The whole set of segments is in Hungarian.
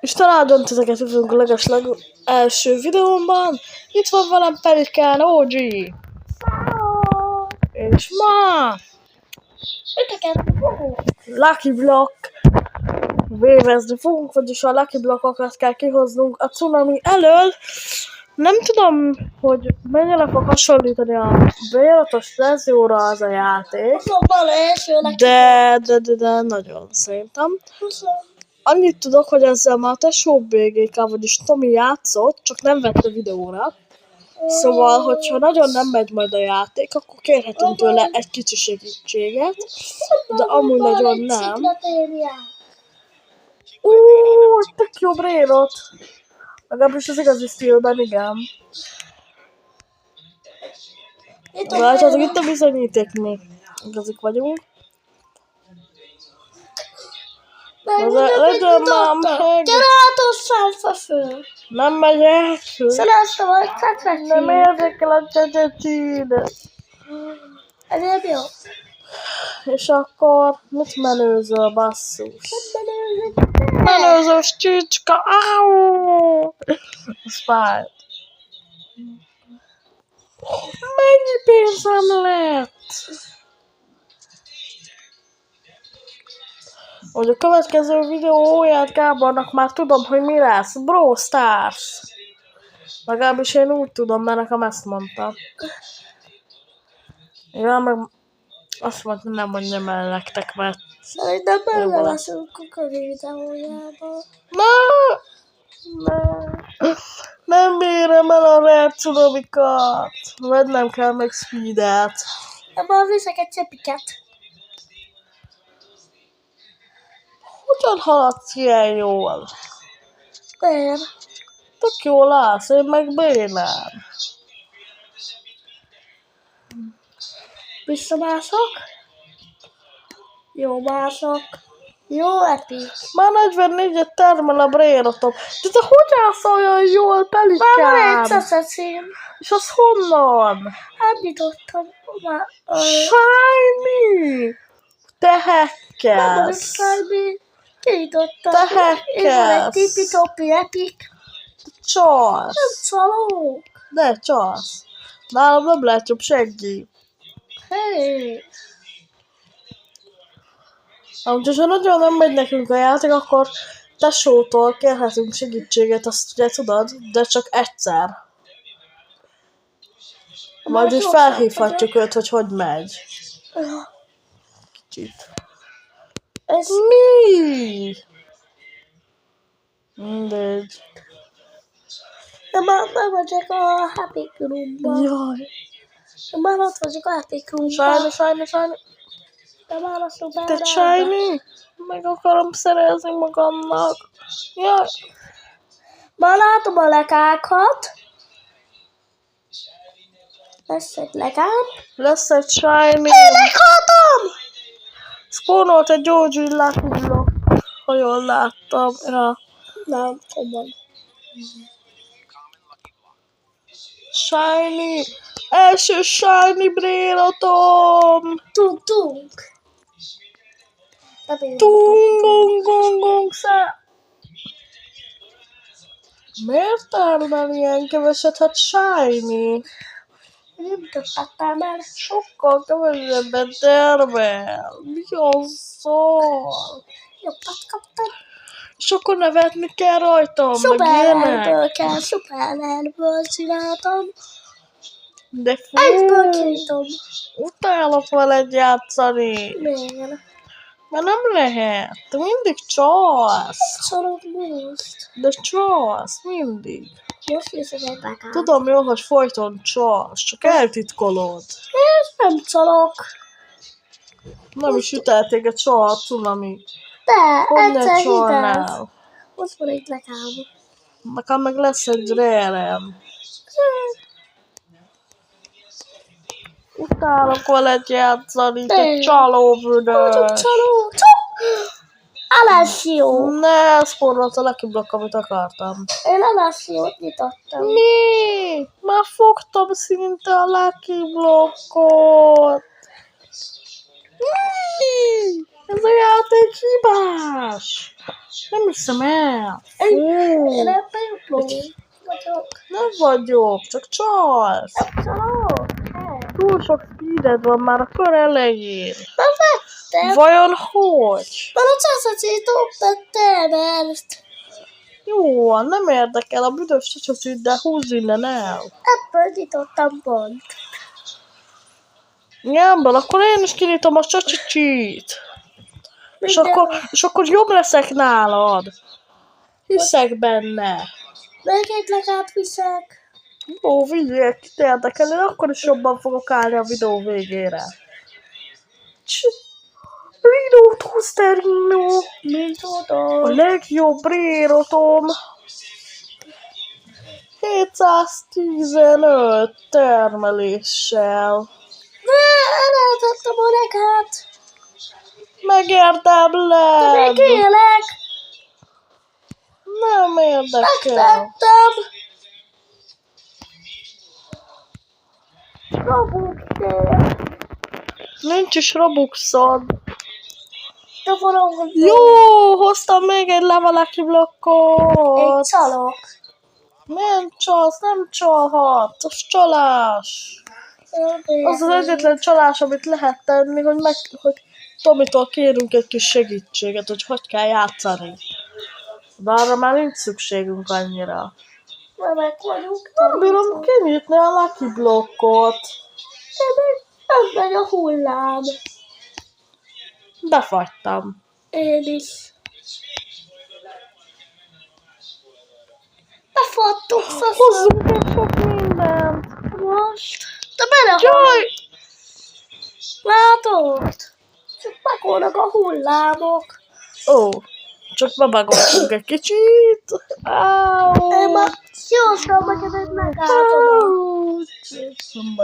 Isten áldjon titeket, jövünk a legesleg első videómban. Itt van velem Pelikán, OG. És ma Lucky Block vévezni fogunk, vagyis a Lucky Blockokat kell kihoznunk a cunami elől. Nem tudom, hogy mennyire fog hasonlítani a bejáratos verzióra az a játék, de nagyon szerintem. Annyit tudok, hogy ezzel már a tesó BGK, vagyis Tomi játszott, csak nem vette videóra. Szóval, hogyha nagyon nem megy majd a játék, akkor kérhetünk tőle egy kicsi segítséget, de amúgy nagyon nem. Tök jó brainot! Legalábbis az igazi stílben, igen. Látjátok, itt a bizonyíték, mi igazik vagyunk. Legyen már meg! Gyere át osszámfa föl! Nem megyek! Szereztem a csetrecsin! Nem érdekel a csetrecsin! Ez nem jó. És akkor mit menőzöl, basszus? Nem Menőzős csicska! Áú! Ez fájt. Mennyi pénzem lett? Hogy a következő videó óját Gábornak már tudom, hogy mi lesz. Brawl Stars. Legalábbis én úgy tudom, mert nekem ezt mondta. Ja, meg azt mondta, nem mondjam el nektek, mert... Szerintem benne leszünk a kövi videójában. Nem bírem el a rare cunomikat. Vennem kell meg speedet. Ebből viszek egy cepiket. Hogyan haladsz ilyen jól? Miért? Tök jól állsz, én meg bénám. Visszamászok. Jó mászok. Jó epic. Már 44-et termel a brérotom. De te hogy állsz olyan jól, Pelikán? Már van egy szeszeszém. És az honnan? Elnyitottam. Shiny! Te Nem hekkelsz! semmi. Kinyitottam. Te És van egy hekkelsz! tipi-topi epic. Csalsz! Nem szalok. De csalsz! Nálam nem lehet jobb senki. Hé. Amúgy, ha nagyon nem megy nekünk a játék, akkor tesótól kérhetünk segítséget, azt ugye tudod, de csak egyszer. Majd is felhívhatjuk őt, hogy megy. Kicsit. Ez Mi? Mindegy. de már nem vagyok a Happy Roomban. Jaj. De már ott vagyok a Happy Roomban. Shiny. De már azt be. Te Shiny? Meg akarom szerezni magamnak. Jaj. Már látom a legákat. Lesz egy legám. Lesz egy Shiny. Meghaltam! Spawnolt egy OG Lucky Block, ha jól láttam. Ja. Nem, tudom. Shiny! Első Shiny brérotom! Tunk. Tungongongong szá... Miért termel ilyen keveset? Hát Shiny! Nem tudtam el. Sokkal kevesebbet termel. Mi az szól? Jobbat kaptam. És akkor nevetni kell rajtam, meg Szuperhelyből ilyenek. kell, szuperhelyből csináltam. De Egyből fú, kinyitom. utálok veled játszani. Miért? Mert nem lehet. Te mindig csalsz. Szorok most. De csalsz mindig. Most viszek egy legám. Tudom jó, hogy folyton csalsz, csak eltitkolod. Én nem szorok. Nem is ütelt téged soha a cunami. De, Hogy ne egyszer hitelt. csalnál? Most van egy legám. Nekem meg lesz egy rérem. Utálok veled játszani, te csaló büdös. Csaló. Alessio. Ne, ez forralt a Lucky Block, amit akartam. Én Alessiót nyitottam. Mi? Már fogtam szinte a Lucky Blockot. Mi? Ez a játék hibás. Nem hiszem el. Én ebben jutló vagyok. Nem vagyok, csak csalsz. Csaló. Túl sok speeded van már a kör elején. Nem vettem. Vajon hogy? Mert a csaszacét dobtad mert Jó van, nem érdekel a büdös csacsacid, de húzz innen el. ebből nyitottam pont. Nyámbal, akkor én is kinyitom a csacsicsit. És akkor jobb leszek nálad. Hiszek benne. Még egy legát viszek. Ó, vigyél, kit érdekel, én akkor is jobban fogok állni a videó végére. Rino Toasterino. Mint A tudom. legjobb rérotom. 715 termeléssel. Eleltettem a legát. De Megérdemled. még élek. Nem érdekel. Megtettem. Robuxér. Nincs is Robuxod. De valahol Jó, hoztam még egy leveleki egy blokkot. csalok. Nem csalsz, nem csalhatsz. Az csalás. Az az egyetlen csalás, amit lehet tenni, hogy Tomitól kérünk egy kis segítséget, hogy kell játszani. De arra már nincs szükségünk annyira. Már meg vagyunk. Nem bírom kinyitni a Lucky blokkot. Nem megy a hullám. Befagytam. Én is. Befattuk, faszom. Hozzunk egy sok mindent. Most. De belehal. Jaj! Látod? Csak pakolnak a hullámok. Ó, csak bebagoltunk egy kicsit. Én már józtam neked egy megáltom.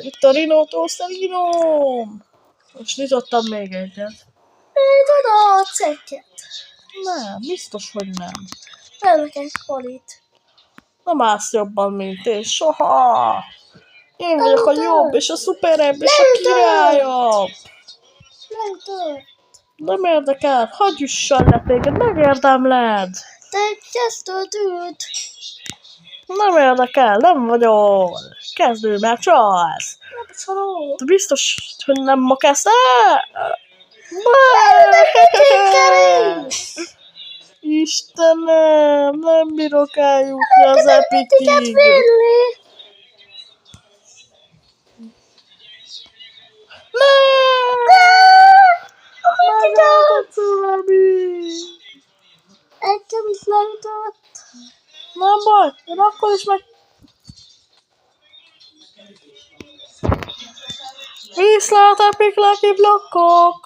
Itt a Rino Toasterino. Most nyitottam még egyet. Én tudom a cekket. Nem, biztos, hogy nem. Vennek egy kolit. Nem állsz jobban, mint én. Soha. Én vagyok a jobb, és a szuperebb, és a Nem királyabb. Nem tudom. Nem érdekel, hagyj üssön le téged, megérdemled. Te egy kezdődőt. Nem érdekel, nem vagyok. Kezdő, mert csalsz. Nem szaró. De biztos, hogy nem ma kezdte? Istenem, nem bírok eljutni az epikig. Vinni. Megállt valami. Egyem is leütött. Nem baj, én akkor is meg... Viszlát Epic Lucky blokkok!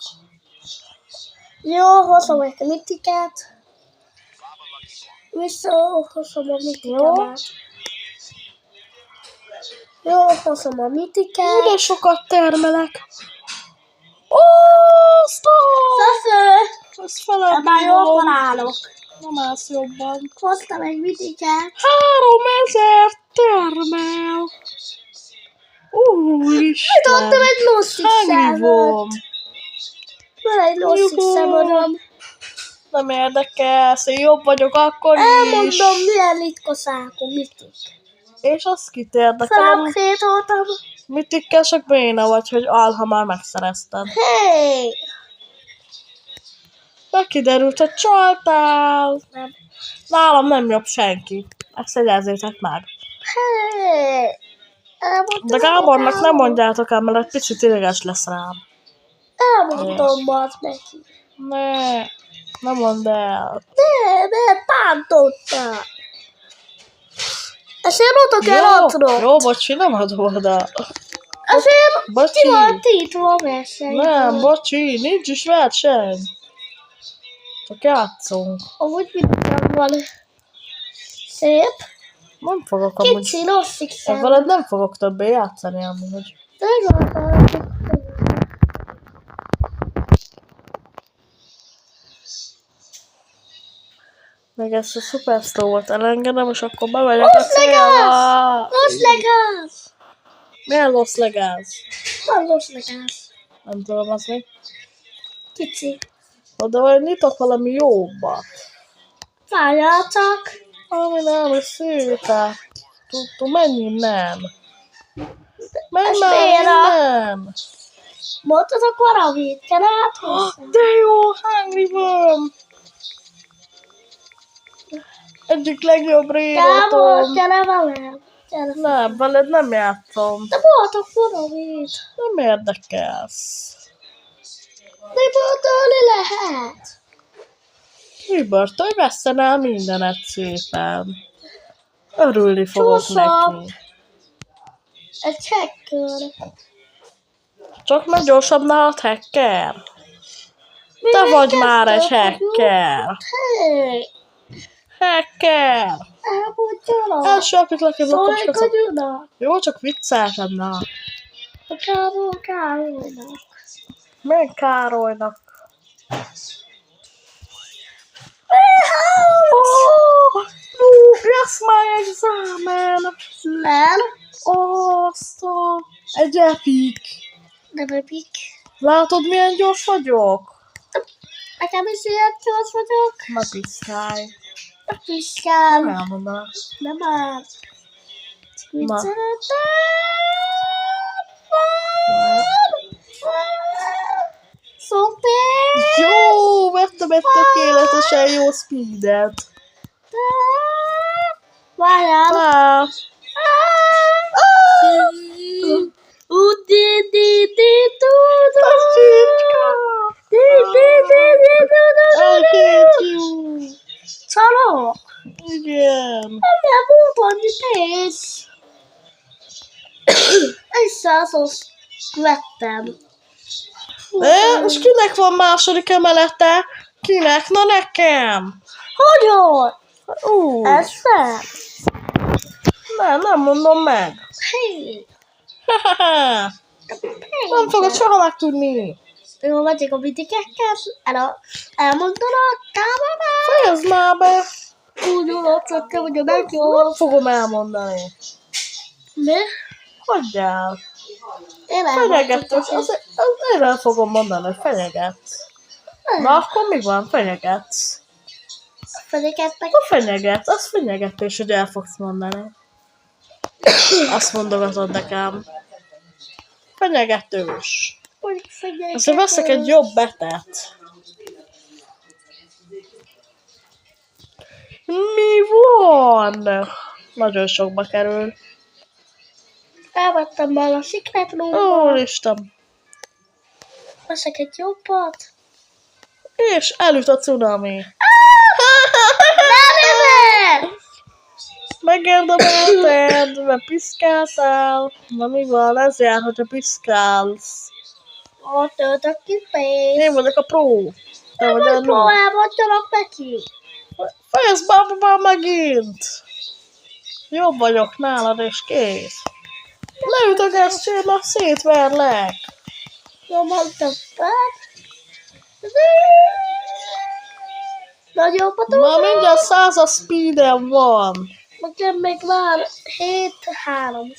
Jó, hozom egy mitiket. Hozom a mitikemet. Jó, hozom a mitiket. De sokat termelek. Ó, Szösző! ezt felem Már jobban állok. Nem állsz jobban. Hoztam egy mitiket. 3000 termel. Úristen. Adtam egy losszig szemet. Megívom. Van egy losszig Juhú. szemadom. Nem érdekelsz, én jobb vagyok akkor is. Elmondom, milyen litkoszákom mitik. És azt kit érdekel, Felszétoltam. mitikkel csak béna vagy, hogy alha már megszerezted. Hey! Kiderült, hogy csaltál. Nem. Nálam nem jobb senki. Ezt jegyezzétek meg. Hey! De Gábornak nem mondjátok el, mert egy picit ideges lesz rám. Elmondom majd neki. Ne mondd el. Ne, bántottam. Ezért oda kell adnom. Jó, bocsi, nem adom oda. Ezért Bocsi. ki van tiltva a verseny. Nem, bocsi, nincs is verseny. Csak játszunk. Amúgy minden van. Szép. Nem fogok amúgy... Kicsi, losszig szem. Veled nem fogok többé játszani amúgy. Meg ezt a Superstore-ot elengedem, és akkor bemegyek a célba. Los Legáz! Milyen Los Legáz? Van Los Legáz. Nem tudom, az mi. Kicsi. De vagy nyitok valami jobbat. Várjál csak. Ami nem, hogy szépen. Tudtuk, menj innen. Menj Ez már miért innen. Mondtatok valamit? Kell áthozni? De jó, Hungry Worm. Egyik legjobb Gábor, rédotom. gyere velem. Gyere. Nem, veled nem játszom. De voltak valamit. Nem érdekelsz. De töltölni lehet. Übertől veszten el mindenet szépen. Örülni fogok Gyorsabb. neki. Egy hacker. Csak meg gyorsabbnál hacker. Te vagy már egy hacker. Hé, Hacker. elmondjalak. Elsőapítlak ez a Szólj a kapcsolat. Gyunak. Jó, csak vicceltem, na. A Károlynak. Meg Károlynak. Oh, yes, my examen. Nem. Azt a... Egy epic. Nem epik. Látod, milyen gyors vagyok? Nekem is ilyen gyors vagyok. Na piszkálj. A piskál. Nem elmondanak. Nem már. Mit Na. szeretem? Szuper! Jó, vettem egy tökéletesen jó speedet. Várjál! Á, I hate you. Szarok! Igen. Nem volt annyi pénz. Egy 100-os vettem. És kinek van második emelete? Kinek? Na nekem. Hogyan? Úgy. Ez nem. Nem mondom meg. Hé! Nem fogod soha megtudni. Jó, vagyok a vidikekkel. Elmondanak, támadás. Fejezd már be. Úgy ülök, csak te vagy a Nem legjobb. fogom elmondani. Mi? Hagyjál. Én Fenyegetős. Én el fogom mondani, hogy fenyegetsz. Na akkor mi van? Fenyegetsz. Fenyegettek. Ha fenyegetsz, az fenyegetés, hogy el fogsz mondani. Azt mondogatod nekem. Fenyegetős. Azért veszek egy jobb betet. Mi van? Nagyon sokba kerül. Elvettem már a Secret Roomba. Úristen. Veszek egy jobbat. És elüt a cunami. Nem! Megérdemelted, mert piszkáltál. Na mi van, ez jár, hogyha piszkálsz. Ott töltök ki pénzt. Én vagyok a pro. Te vagy a noob. Elmondjanak neki. Fejezd már megint. Jobb vagyok nálad, és kész. Leütögessél, na szétverlek. Jó, mondtam fel. Nagyobbat Ma mindjárt 100 speeden van. nekem még van 7-3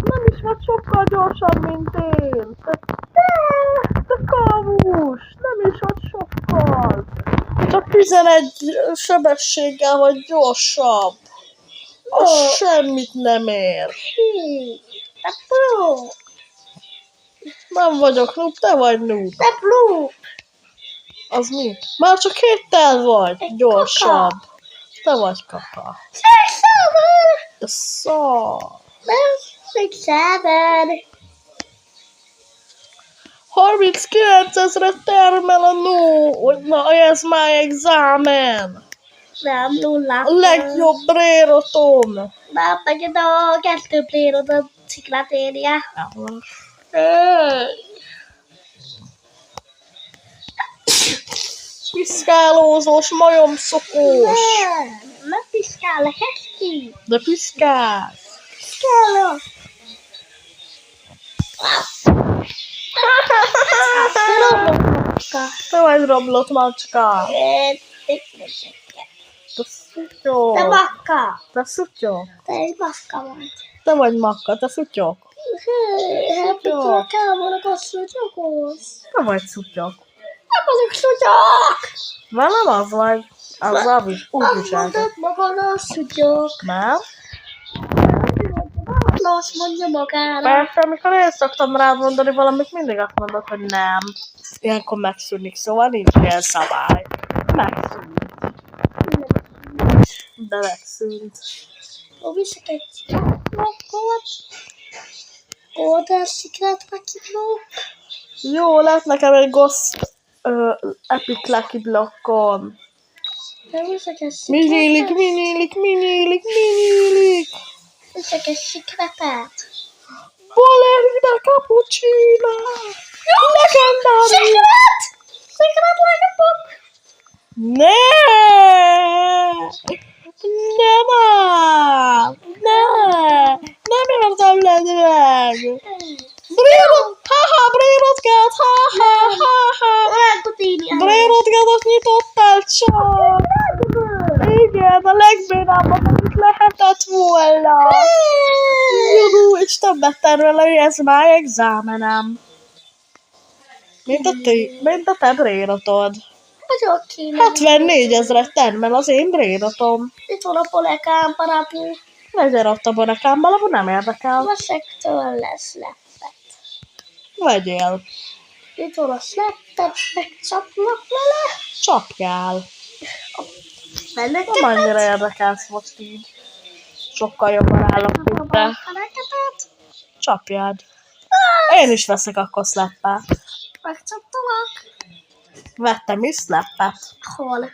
Nem is vagy sokkal gyorsabb, mint én. Te kavus, nem is vagy sokkal. Csak 11 sebességgel vagy gyorsabb. Az semmit nem ér. Te pro. Nem vagyok noob, te vagy noob. Te pro. Az mi? Már csak 7-tel vagy gyorsabb. Te vagy kaka. 6-7. De szar. Nem, 6-7. 39 ezret termel a na ez már examen. Nem, nullát. A legjobb rérotom. Nem, megint a 2 plérod a ciklatérje. Piszkálózós, majomszokós. Nem piszkál, heszki. De piszkálsz. Piszkálok. Te vagy rablott macska. Te szutyok. Te makka. Te szutyok. Te egy makka vagy. Te vagy makka, te szutyok. Hé, hát mit a kámolok azt, hogy okos. Te vagy szutyok. Nem vagyok szutyok! Velem az vagy. Azzal is úgy Azt viseltek. mondod magadra, szutyok. Nem? Azt mondja magára. Persze, amikor én szoktam rád mondani valamit, mindig azt mondod, hogy nem. Ilyenkor megszűnik, szóval nincs ilyen szabály. Megszűnt. De megszűnt. Ó, viszek egy blokkot. Golden Secret Lucky. Jó, lett nekem egy Ghost Epic Lucky blokkon. Nem viszek egy Minyílik, minyílik, minyílik, minyílik. Viszek egy secretet. Ballerina cappuccino. Legendary. Secret! Secret Lucky. Ne! Nem áll! Nem érdemled meg! Brénot! Ha-ha, brénot kellett! Ha-ha! Olyan tutíni. Brénot kellett nyitottál csak! Igen, a legbénábbat, amit lehetett volna! Judú, és többet tervelő, ez már exámenem. Mint a te brénotod. Vagyok kéne. 74 000 termel az én brénotom. Itt van a polekám, parapú. Legyen ott a bonekámmal, abban nem érdekel. Vasektől lesz leppet. Vegyél. Itt van a sleppet, megcsapnak vele. Csapjál. Mennek Nem annyira érdekelsz most így. Sokkal jobban állok, mint te. Feleketet. Csapjad. Én is veszek akkor szleppet. Megcsaptalak. Vettem is szleppet. Hol?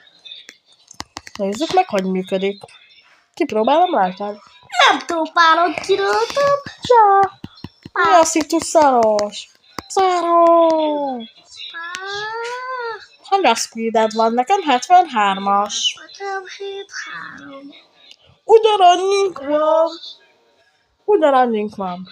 Nézzük meg, hogy működik. Kipróbálom rajtad. Nem próbálod, kiröltöm. Ja. Mi a szitus szaros? Szaros. Hanya speeded van? Nekem 73-as. Nekem 7-3. Ugyanannyink van.